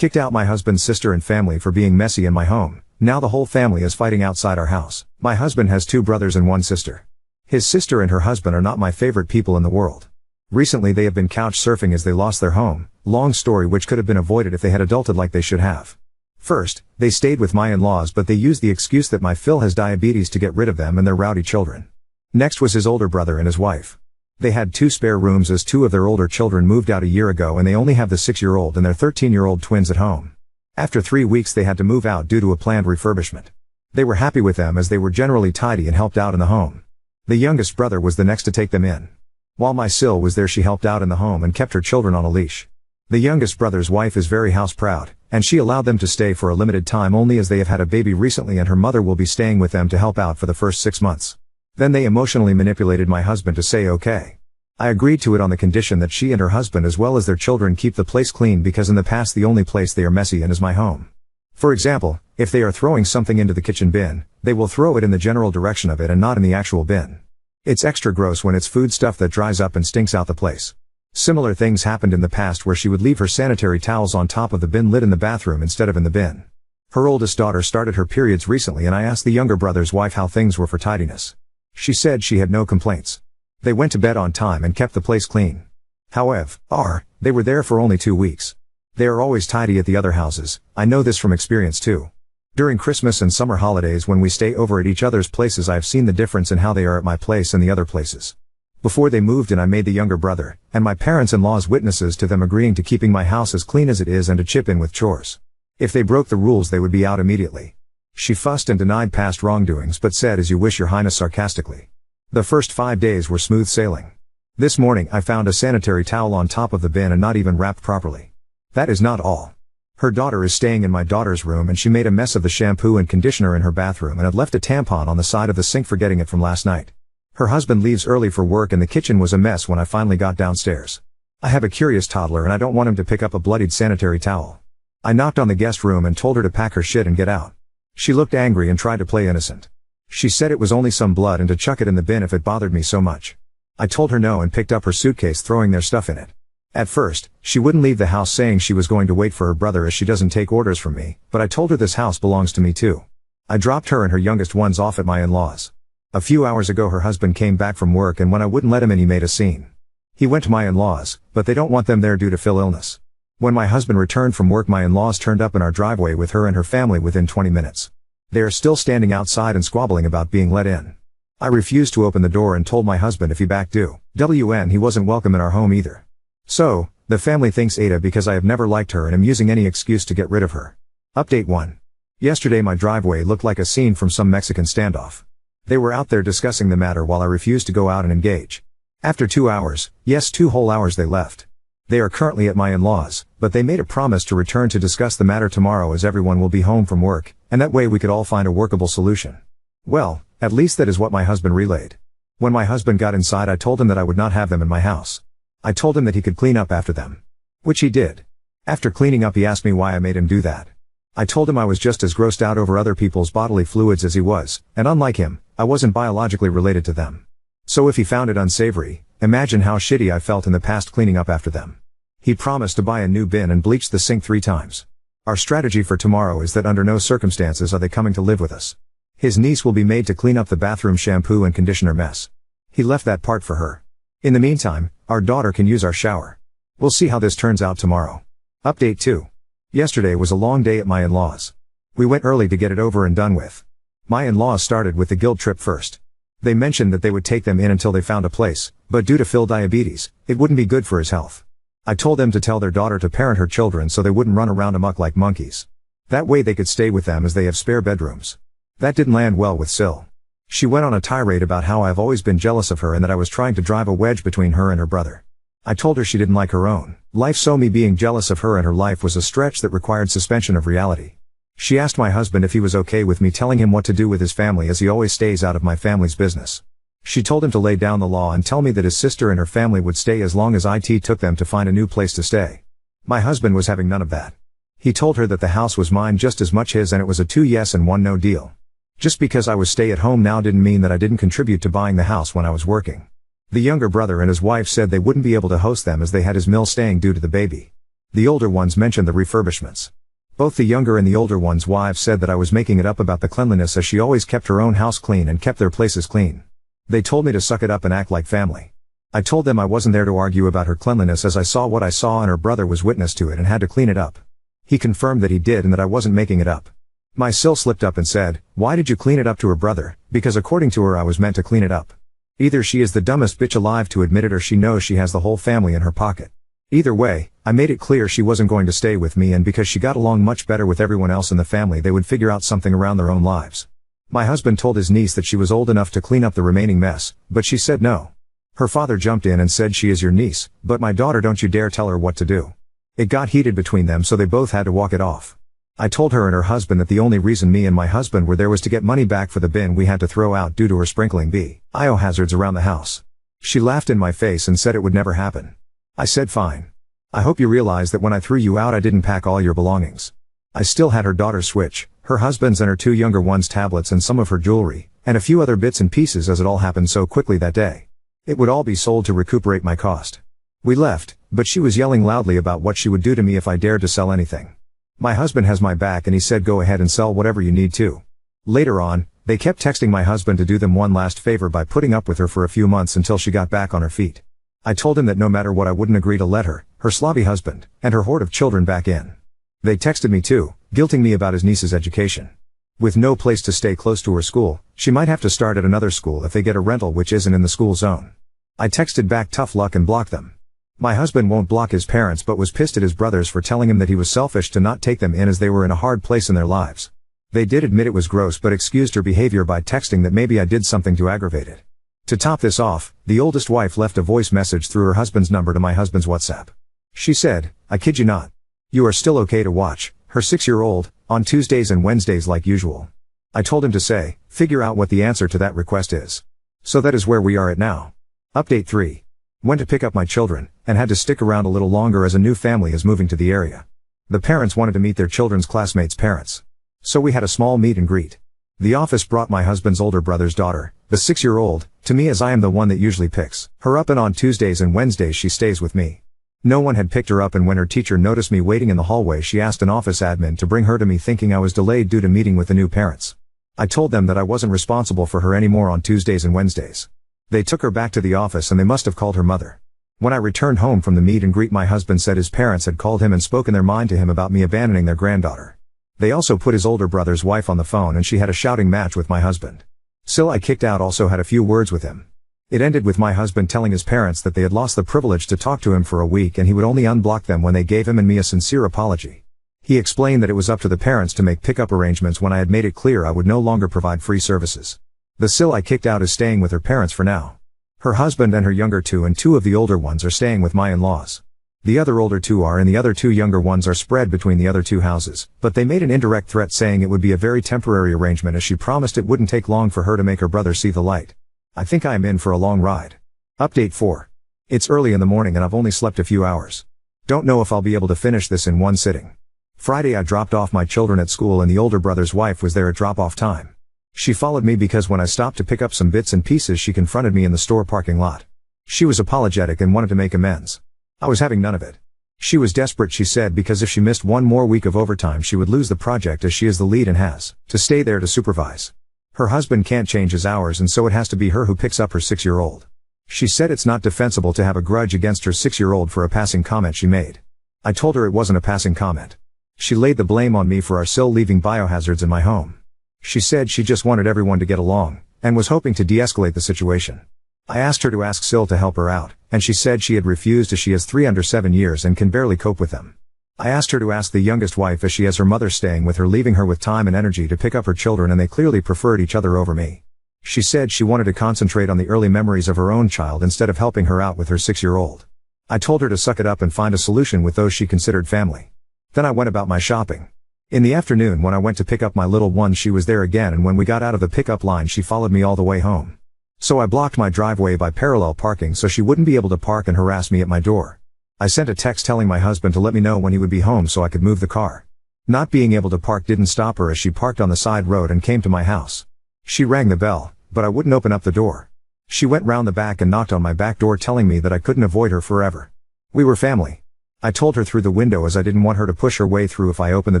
Kicked out my husband's sister and family for being messy in my home. Now the whole family is fighting outside our house. My husband has 2 brothers and 1 sister. His sister and her husband are not my favorite people in the world. Recently they have been couch surfing as they lost their home. Long story which could have been avoided if they had adulted like they should have. First, they stayed with my in-laws but they used the excuse that my Phil has diabetes to get rid of them and their rowdy children. Next was his older brother and his wife. They had 2 spare rooms as 2 of their older children moved out a year ago and they only have the 6-year-old and their 13-year-old twins at home. After 3 weeks they had to move out due to a planned refurbishment. They were happy with them as they were generally tidy and helped out in the home. The youngest brother was the next to take them in. While my Sil was there she helped out in the home and kept her children on a leash. The youngest brother's wife is very house proud, and she allowed them to stay for a limited time only as they have had a baby recently and her mother will be staying with them to help out for the first 6 months. Then they emotionally manipulated my husband to say okay. I agreed to it on the condition that she and her husband as well as their children keep the place clean because in the past the only place they are messy in is my home. For example, if they are throwing something into the kitchen bin, they will throw it in the general direction of it and not in the actual bin. It's extra gross when it's food stuff that dries up and stinks out the place. Similar things happened in the past where she would leave her sanitary towels on top of the bin lid in the bathroom instead of in the bin. Her oldest daughter started her periods recently and I asked the younger brother's wife how things were for tidiness. She said she had no complaints. They went to bed on time and kept the place clean. However, they were there for only 2 weeks. They are always tidy at the other houses, I know this from experience too. During Christmas and summer holidays when we stay over at each other's places I've seen the difference in how they are at my place and the other places. Before they moved in I made the younger brother, and my parents-in-law's witnesses to them agreeing to keeping my house as clean as it is and to chip in with chores. If they broke the rules they would be out immediately. She fussed and denied past wrongdoings but said as you wish your highness sarcastically. The first 5 days were smooth sailing. This morning I found a sanitary towel on top of the bin and not even wrapped properly. That is not all. Her daughter is staying in my daughter's room and she made a mess of the shampoo and conditioner in her bathroom and had left a tampon on the side of the sink forgetting it from last night. Her husband leaves early for work and the kitchen was a mess when I finally got downstairs. I have a curious toddler and I don't want him to pick up a bloodied sanitary towel. I knocked on the guest room and told her to pack her shit and get out. She looked angry and tried to play innocent. She said it was only some blood and to chuck it in the bin if it bothered me so much. I told her no and picked up her suitcase throwing their stuff in it. At first, she wouldn't leave the house saying she was going to wait for her brother as she doesn't take orders from me, but I told her this house belongs to me too. I dropped her and her youngest ones off at my in-laws. A few hours ago her husband came back from work and when I wouldn't let him in he made a scene. He went to my in-laws, but they don't want them there due to Phil illness. When my husband returned from work my in-laws turned up in our driveway with her and her family within 20 minutes. They are still standing outside and squabbling about being let in. I refused to open the door and told my husband if he backed due, he wasn't welcome in our home either. So, the family thinks Ada because I have never liked her and am using any excuse to get rid of her. Update 1. Yesterday my driveway looked like a scene from some Mexican standoff. They were out there discussing the matter while I refused to go out and engage. After 2 hours, yes 2 whole hours they left. They are currently at my in-laws, but they made a promise to return to discuss the matter tomorrow as everyone will be home from work, and that way we could all find a workable solution. Well, at least that is what my husband relayed. When my husband got inside I told him that I would not have them in my house. I told him that he could clean up after them. Which he did. After cleaning up he asked me why I made him do that. I told him I was just as grossed out over other people's bodily fluids as he was, and unlike him, I wasn't biologically related to them. So if he found it unsavory, imagine how shitty I felt in the past cleaning up after them. He promised to buy a new bin and bleach the sink 3 times. Our strategy for tomorrow is that under no circumstances are they coming to live with us. His niece will be made to clean up the bathroom shampoo and conditioner mess. He left that part for her. In the meantime, our daughter can use our shower. We'll see how this turns out tomorrow. Update 2. Yesterday was a long day at my in-laws. We went early to get it over and done with. My in-laws started with the guilt trip first. They mentioned that they would take them in until they found a place, but due to Phil diabetes, it wouldn't be good for his health. I told them to tell their daughter to parent her children so they wouldn't run around amok like monkeys. That way they could stay with them as they have spare bedrooms. That didn't land well with Sil. She went on a tirade about how I've always been jealous of her and that I was trying to drive a wedge between her and her brother. I told her she didn't like her own life, so me being jealous of her and her life was a stretch that required suspension of reality. She asked my husband if he was okay with me telling him what to do with his family as he always stays out of my family's business. She told him to lay down the law and tell me that his sister and her family would stay as long as IT took them to find a new place to stay. My husband was having none of that. He told her that the house was mine just as much his and it was a 2 yes and 1 no deal. Just because I was stay at home now didn't mean that I didn't contribute to buying the house when I was working. The younger brother and his wife said they wouldn't be able to host them as they had his mill staying due to the baby. The older ones mentioned the refurbishments. Both the younger and the older ones' wives said that I was making it up about the cleanliness as she always kept her own house clean and kept their places clean. They told me to suck it up and act like family. I told them I wasn't there to argue about her cleanliness as I saw what I saw and her brother was witness to it and had to clean it up. He confirmed that he did and that I wasn't making it up. My sil slipped up and said, "Why did you clean it up to her brother?" Because according to her I was meant to clean it up. Either she is the dumbest bitch alive to admit it or she knows she has the whole family in her pocket. Either way, I made it clear she wasn't going to stay with me and because she got along much better with everyone else in the family they would figure out something around their own lives. My husband told his niece that she was old enough to clean up the remaining mess, but she said no. Her father jumped in and said she is your niece, but my daughter don't you dare tell her what to do. It got heated between them so they both had to walk it off. I told her and her husband that the only reason me and my husband were there was to get money back for the bin we had to throw out due to her sprinkling biohazards around the house. She laughed in my face and said it would never happen. I said fine. I hope you realize that when I threw you out I didn't pack all your belongings. I still had her daughter's Switch, her husband's and her two younger ones' tablets and some of her jewelry, and a few other bits and pieces as it all happened so quickly that day. It would all be sold to recuperate my cost. We left, but she was yelling loudly about what she would do to me if I dared to sell anything. My husband has my back and he said go ahead and sell whatever you need to. Later on, they kept texting my husband to do them one last favor by putting up with her for a few months until she got back on her feet. I told him that no matter what I wouldn't agree to let her slobby husband, and her horde of children back in. They texted me too, guilting me about his niece's education. With no place to stay close to her school, she might have to start at another school if they get a rental which isn't in the school zone. I texted back tough luck and blocked them. My husband won't block his parents but was pissed at his brothers for telling him that he was selfish to not take them in as they were in a hard place in their lives. They did admit it was gross but excused her behavior by texting that maybe I did something to aggravate it. To top this off, the oldest wife left a voice message through her husband's number to my husband's WhatsApp. She said, "I kid you not. You are still okay to watch her 6-year-old on Tuesdays and Wednesdays like usual." I told him to say, "Figure out what the answer to that request is." So that is where we are at now. Update 3. Went to pick up my children, and had to stick around a little longer as a new family is moving to the area. The parents wanted to meet their children's classmates' parents. So we had a small meet and greet. The office brought my husband's older brother's daughter, the 6-year-old, to me as I am the one that usually picks her up and on Tuesdays and Wednesdays she stays with me. No one had picked her up and when her teacher noticed me waiting in the hallway she asked an office admin to bring her to me thinking I was delayed due to meeting with the new parents. I told them that I wasn't responsible for her anymore on Tuesdays and Wednesdays. They took her back to the office and they must have called her mother. When I returned home from the meet and greet my husband said his parents had called him and spoken their mind to him about me abandoning their granddaughter. They also put his older brother's wife on the phone and she had a shouting match with my husband. Sil I kicked out also had a few words with him. It ended with my husband telling his parents that they had lost the privilege to talk to him for a week and he would only unblock them when they gave him and me a sincere apology. He explained that it was up to the parents to make pickup arrangements when I had made it clear I would no longer provide free services. The Sil I kicked out is staying with her parents for now. Her husband and her younger two and two of the older ones are staying with my in-laws. The other older two are and the other two younger ones are spread between the other two houses, but they made an indirect threat saying it would be a very temporary arrangement as she promised it wouldn't take long for her to make her brother see the light. I think I am in for a long ride. Update 4. It's early in the morning and I've only slept a few hours. Don't know if I'll be able to finish this in one sitting. Friday I dropped off my children at school and the older brother's wife was there at drop-off time. She followed me because when I stopped to pick up some bits and pieces she confronted me in the store parking lot. She was apologetic and wanted to make amends. I was having none of it. She was desperate she said because if she missed one more week of overtime she would lose the project as she is the lead and has to stay there to supervise. Her husband can't change his hours and so it has to be her who picks up her 6-year-old. She said it's not defensible to have a grudge against her 6-year-old for a passing comment she made. I told her it wasn't a passing comment. She laid the blame on me for our Sil leaving biohazards in my home. She said she just wanted everyone to get along, and was hoping to de-escalate the situation. I asked her to ask Sil to help her out, and she said she had refused as she has 3 under 7 years and can barely cope with them. I asked her to ask the youngest wife as she has her mother staying with her leaving her with time and energy to pick up her children and they clearly preferred each other over me. She said she wanted to concentrate on the early memories of her own child instead of helping her out with her 6-year-old. I told her to suck it up and find a solution with those she considered family. Then I went about my shopping. In the afternoon when I went to pick up my little one she was there again and when we got out of the pickup line she followed me all the way home. So I blocked my driveway by parallel parking so she wouldn't be able to park and harass me at my door. I sent a text telling my husband to let me know when he would be home so I could move the car. Not being able to park didn't stop her as she parked on the side road and came to my house. She rang the bell, but I wouldn't open up the door. She went round the back and knocked on my back door telling me that I couldn't avoid her forever. We were family. I told her through the window as I didn't want her to push her way through if I opened the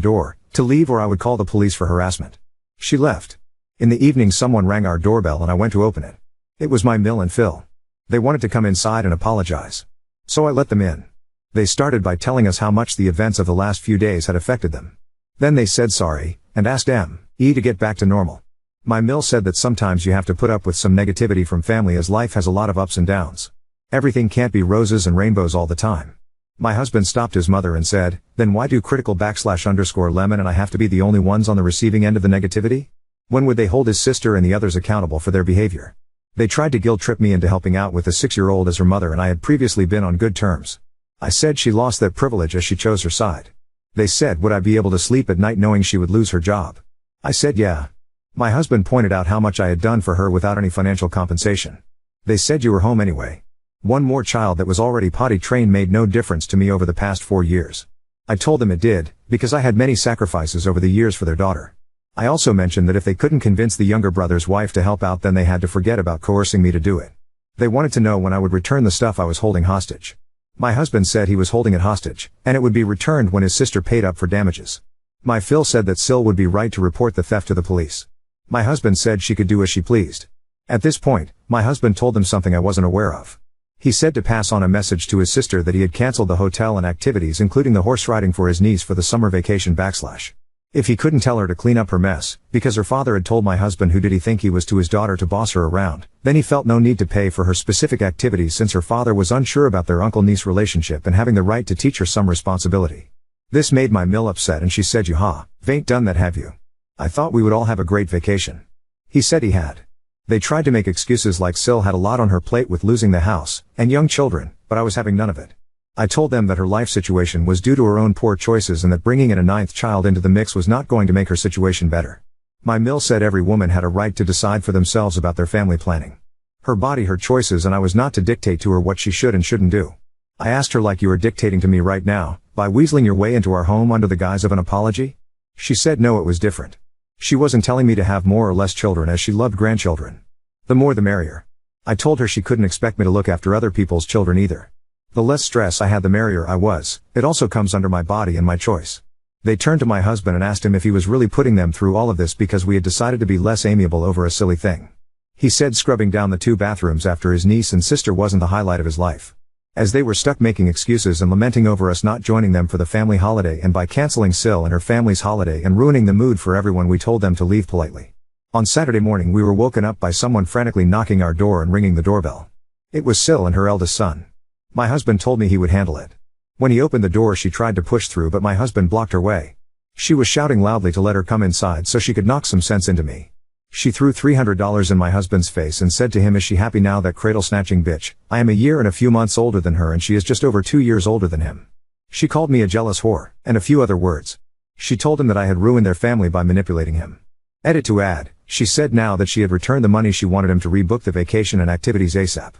door, to leave or I would call the police for harassment. She left. In the evening someone rang our doorbell and I went to open it. It was my Mill and Phil. They wanted to come inside and apologize. So I let them in. They started by telling us how much the events of the last few days had affected them. Then they said sorry, and asked M.E. to get back to normal. My Mill said that sometimes you have to put up with some negativity from family as life has a lot of ups and downs. Everything can't be roses and rainbows all the time. My husband stopped his mother and said, then why do critical__lemon and I have to be the only ones on the receiving end of the negativity? When would they hold his sister and the others accountable for their behavior? They tried to guilt trip me into helping out with the 6-year-old as her mother and I had previously been on good terms. I said she lost that privilege as she chose her side. They said would I be able to sleep at night knowing she would lose her job? I said yeah. My husband pointed out how much I had done for her without any financial compensation. They said you were home anyway. One more child that was already potty trained made no difference to me over the past 4 years. I told them it did, because I had many sacrifices over the years for their daughter. I also mentioned that if they couldn't convince the younger brother's wife to help out then they had to forget about coercing me to do it. They wanted to know when I would return the stuff I was holding hostage. My husband said he was holding it hostage, and it would be returned when his sister paid up for damages. My Phil said that Sil would be right to report the theft to the police. My husband said she could do as she pleased. At this point, my husband told them something I wasn't aware of. He said to pass on a message to his sister that he had cancelled the hotel and activities including the horse riding for his niece for the summer vacation / If he couldn't tell her to clean up her mess, because her father had told my husband who did he think he was to his daughter to boss her around, then he felt no need to pay for her specific activities since her father was unsure about their uncle-niece relationship and having the right to teach her some responsibility. This made my Mill upset and she said you ain't done that have you? I thought we would all have a great vacation. He said he had. They tried to make excuses like Sil had a lot on her plate with losing the house, and young children, but I was having none of it. I told them that her life situation was due to her own poor choices and that bringing in a 9th child into the mix was not going to make her situation better. My Mill said every woman had a right to decide for themselves about their family planning. Her body, her choices, and I was not to dictate to her what she should and shouldn't do. I asked her like you are dictating to me right now, by weaseling your way into our home under the guise of an apology? She said no, it was different. She wasn't telling me to have more or less children as she loved grandchildren. The more the merrier. I told her she couldn't expect me to look after other people's children either. The less stress I had the merrier I was. It also comes under my body and my choice. They turned to my husband and asked him if he was really putting them through all of this because we had decided to be less amiable over a silly thing. He said scrubbing down the 2 bathrooms after his niece and sister wasn't the highlight of his life. As they were stuck making excuses and lamenting over us not joining them for the family holiday and by canceling Sil and her family's holiday and ruining the mood for everyone, we told them to leave politely. On Saturday morning we were woken up by someone frantically knocking our door and ringing the doorbell. It was Sil and her eldest son. My husband told me he would handle it. When he opened the door she tried to push through but my husband blocked her way. She was shouting loudly to let her come inside so she could knock some sense into me. She threw $300 in my husband's face and said to him, is she happy now, that cradle-snatching bitch? I am a year and a few months older than her and she is just over 2 years older than him. She called me a jealous whore, and a few other words. She told him that I had ruined their family by manipulating him. Edit to add, she said now that she had returned the money she wanted him to rebook the vacation and activities ASAP.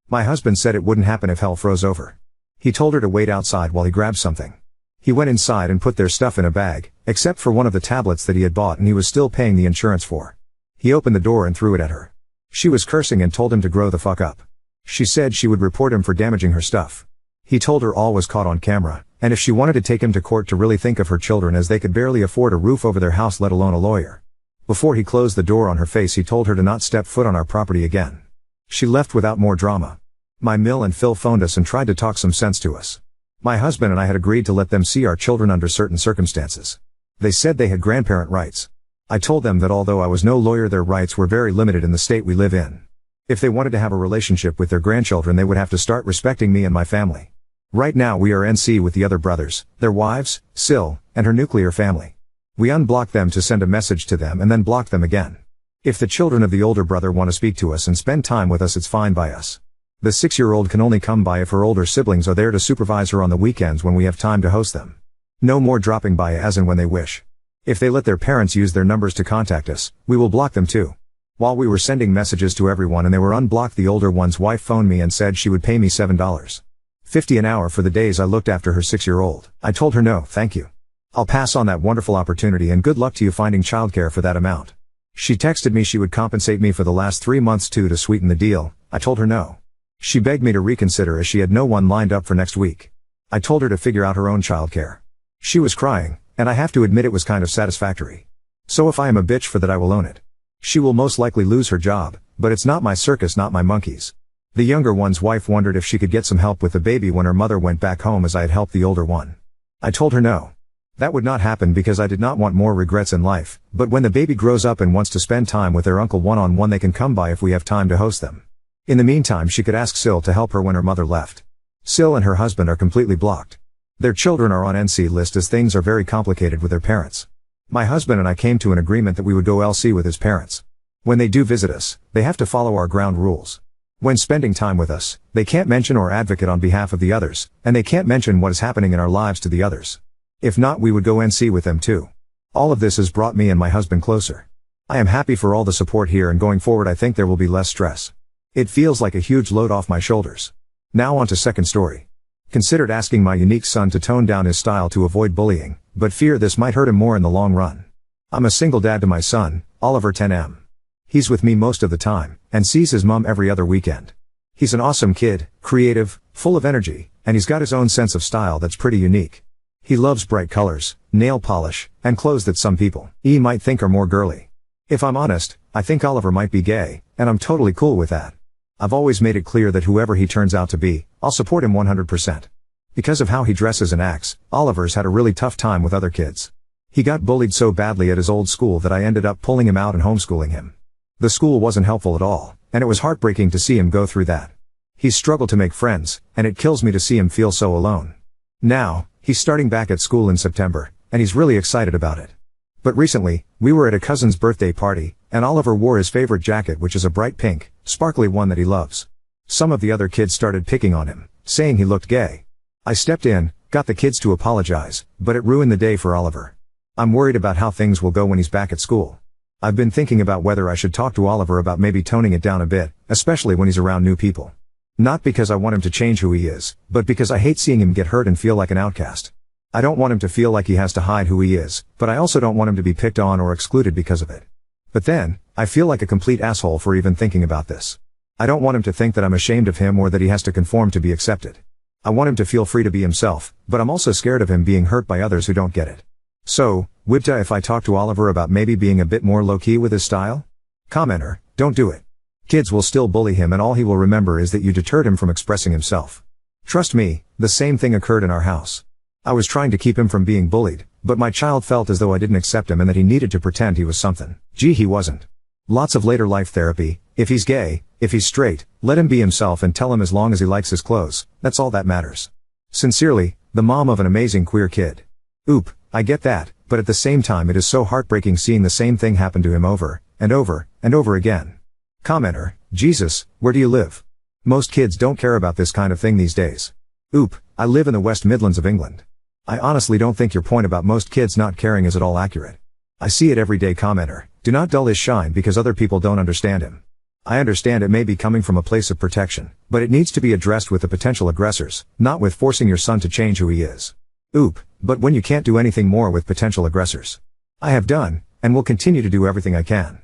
My husband said it wouldn't happen if hell froze over. He told her to wait outside while he grabbed something. He went inside and put their stuff in a bag, except for one of the tablets that he had bought and he was still paying the insurance for. He opened the door and threw it at her. She was cursing and told him to grow the fuck up. She said she would report him for damaging her stuff. He told her all was caught on camera, and if she wanted to take him to court to really think of her children as they could barely afford a roof over their house let alone a lawyer. Before he closed the door on her face he told her to not step foot on our property again. She left without more drama. My Mill and Phil phoned us and tried to talk some sense to us. My husband and I had agreed to let them see our children under certain circumstances. They said they had grandparent rights. I told them that although I was no lawyer their rights were very limited in the state we live in. If they wanted to have a relationship with their grandchildren they would have to start respecting me and my family. Right now we are NC with the other brothers, their wives, Sil, and her nuclear family. We unblocked them to send a message to them and then blocked them again. If the children of the older brother want to speak to us and spend time with us it's fine by us. The 6-year-old can only come by if her older siblings are there to supervise her on the weekends when we have time to host them. No more dropping by as and when they wish. If they let their parents use their numbers to contact us, we will block them too. While we were sending messages to everyone and they were unblocked, the older one's wife phoned me and said she would pay me $7.50 an hour for the days I looked after her 6-year-old. I told her no, thank you. I'll pass on that wonderful opportunity and good luck to you finding childcare for that amount. She texted me she would compensate me for the last 3 months too to sweeten the deal. I told her no. She begged me to reconsider as she had no one lined up for next week. I told her to figure out her own childcare. She was crying, and I have to admit it was kind of satisfactory. So if I am a bitch for that, I will own it. She will most likely lose her job, but it's not my circus, not my monkeys. The younger one's wife wondered if she could get some help with the baby when her mother went back home, as I had helped the older one. I told her no. That would not happen because I did not want more regrets in life, but when the baby grows up and wants to spend time with their uncle one-on-one, they can come by if we have time to host them. In the meantime, she could ask Sil to help her when her mother left. Sil and her husband are completely blocked. Their children are on NC list as things are very complicated with their parents. My husband and I came to an agreement that we would go LC with his parents. When they do visit us, they have to follow our ground rules. When spending time with us, they can't mention or advocate on behalf of the others, and they can't mention what is happening in our lives to the others. If not, we would go NC with them too. All of this has brought me and my husband closer. I am happy for all the support here, and going forward I think there will be less stress. It feels like a huge load off my shoulders. Now on to second story. Considered asking my unique son to tone down his style to avoid bullying, but fear this might hurt him more in the long run. I'm a single dad to my son, Oliver 10M. He's with me most of the time, and sees his mom every other weekend. He's an awesome kid, creative, full of energy, and he's got his own sense of style that's pretty unique. He loves bright colors, nail polish, and clothes that some people might think are more girly. If I'm honest, I think Oliver might be gay, and I'm totally cool with that. I've always made it clear that whoever he turns out to be, I'll support him 100%. Because of how he dresses and acts, Oliver's had a really tough time with other kids. He got bullied so badly at his old school that I ended up pulling him out and homeschooling him. The school wasn't helpful at all, and it was heartbreaking to see him go through that. He's struggled to make friends, and it kills me to see him feel so alone. Now, he's starting back at school in September, and he's really excited about it. But recently, we were at a cousin's birthday party, and Oliver wore his favorite jacket, which is a bright pink, sparkly one that he loves. Some of the other kids started picking on him, saying he looked gay. I stepped in, got the kids to apologize, but it ruined the day for Oliver. I'm worried about how things will go when he's back at school. I've been thinking about whether I should talk to Oliver about maybe toning it down a bit, especially when he's around new people. Not because I want him to change who he is, but because I hate seeing him get hurt and feel like an outcast. I don't want him to feel like he has to hide who he is, but I also don't want him to be picked on or excluded because of it. But then, I feel like a complete asshole for even thinking about this. I don't want him to think that I'm ashamed of him or that he has to conform to be accepted. I want him to feel free to be himself, but I'm also scared of him being hurt by others who don't get it. So, Wibta, if I talk to Oliver about maybe being a bit more low-key with his style? Commenter, don't do it. Kids will still bully him, and all he will remember is that you deterred him from expressing himself. Trust me, the same thing occurred in our house. I was trying to keep him from being bullied, but my child felt as though I didn't accept him and that he needed to pretend he was something. Gee, he wasn't. Lots of later life therapy. If he's gay, if he's straight, let him be himself and tell him as long as he likes his clothes, that's all that matters. Sincerely, the mom of an amazing queer kid. Oop, I get that, but at the same time it is so heartbreaking seeing the same thing happen to him over, and over, and over again. Commenter, Jesus, where do you live? Most kids don't care about this kind of thing these days. Oop, I live in the West Midlands of England. I honestly don't think your point about most kids not caring is at all accurate. I see it every day. Commenter, do not dull his shine because other people don't understand him. I understand it may be coming from a place of protection, but it needs to be addressed with the potential aggressors, not with forcing your son to change who he is. Oop, but when you can't do anything more with potential aggressors. I have done, and will continue to do everything I can.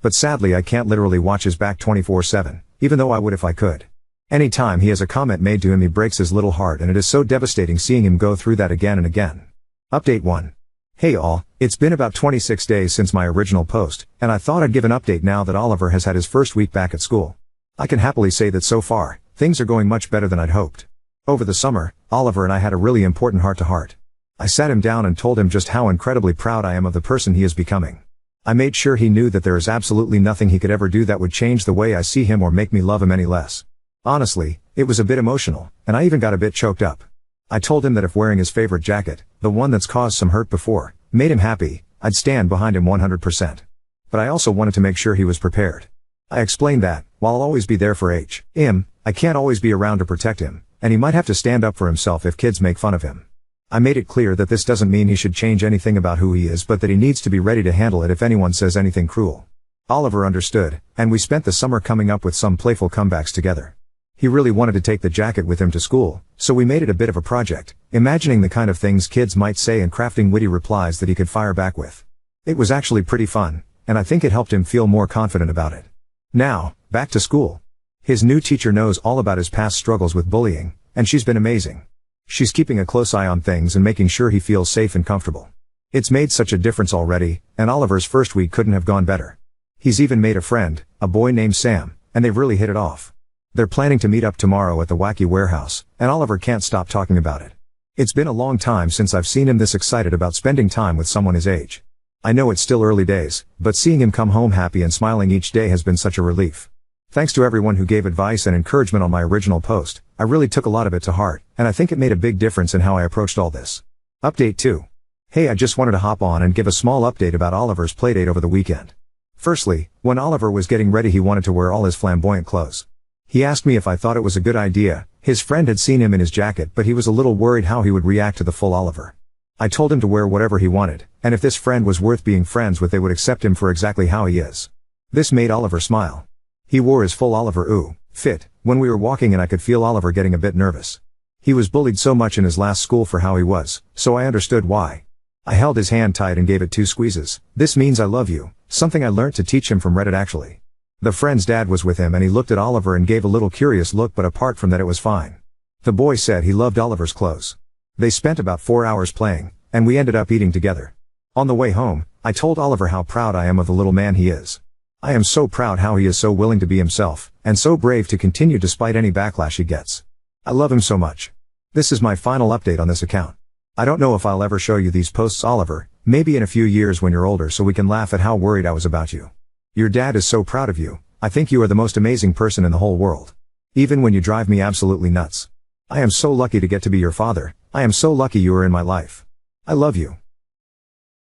But sadly I can't literally watch his back 24/7, even though I would if I could. Any time he has a comment made to him he breaks his little heart, and it is so devastating seeing him go through that again and again. Update 1. Hey all, it's been about 26 days since my original post, and I thought I'd give an update now that Oliver has had his first week back at school. I can happily say that so far, things are going much better than I'd hoped. Over the summer, Oliver and I had a really important heart-to-heart. I sat him down and told him just how incredibly proud I am of the person he is becoming. I made sure he knew that there is absolutely nothing he could ever do that would change the way I see him or make me love him any less. Honestly, it was a bit emotional, and I even got a bit choked up. I told him that if wearing his favorite jacket, the one that's caused some hurt before, made him happy, I'd stand behind him 100%. But I also wanted to make sure he was prepared. I explained that, while I'll always be there for him, I can't always be around to protect him, and he might have to stand up for himself if kids make fun of him. I made it clear that this doesn't mean he should change anything about who he is, but that he needs to be ready to handle it if anyone says anything cruel. Oliver understood, and we spent the summer coming up with some playful comebacks together. He really wanted to take the jacket with him to school, so we made it a bit of a project, imagining the kind of things kids might say and crafting witty replies that he could fire back with. It was actually pretty fun, and I think it helped him feel more confident about it. Now, back to school. His new teacher knows all about his past struggles with bullying, and she's been amazing. She's keeping a close eye on things and making sure he feels safe and comfortable. It's made such a difference already, and Oliver's first week couldn't have gone better. He's even made a friend, a boy named Sam, and they've really hit it off. They're planning to meet up tomorrow at the Wacky Warehouse, and Oliver can't stop talking about it. It's been a long time since I've seen him this excited about spending time with someone his age. I know it's still early days, but seeing him come home happy and smiling each day has been such a relief. Thanks to everyone who gave advice and encouragement on my original post. I really took a lot of it to heart, and I think it made a big difference in how I approached all this. Update 2. Hey, I just wanted to hop on and give a small update about Oliver's playdate over the weekend. Firstly, when Oliver was getting ready he wanted to wear all his flamboyant clothes. He asked me if I thought it was a good idea. His friend had seen him in his jacket but he was a little worried how he would react to the full Oliver. I told him to wear whatever he wanted, and if this friend was worth being friends with they would accept him for exactly how he is. This made Oliver smile. He wore his full Oliver fit when we were walking and I could feel Oliver getting a bit nervous. He was bullied so much in his last school for how he was, so I understood why. I held his hand tight and gave it 2 squeezes. This means I love you, something I learnt to teach him from Reddit actually. The friend's dad was with him and he looked at Oliver and gave a little curious look, but apart from that it was fine. The boy said he loved Oliver's clothes. They spent about 4 hours playing, and we ended up eating together. On the way home, I told Oliver how proud I am of the little man he is. I am so proud how he is so willing to be himself, and so brave to continue despite any backlash he gets. I love him so much. This is my final update on this account. I don't know if I'll ever show you these posts, Oliver, maybe in a few years when you're older so we can laugh at how worried I was about you. Your dad is so proud of you. I think you are the most amazing person in the whole world. Even when you drive me absolutely nuts. I am so lucky to get to be your father. I am so lucky you are in my life. I love you.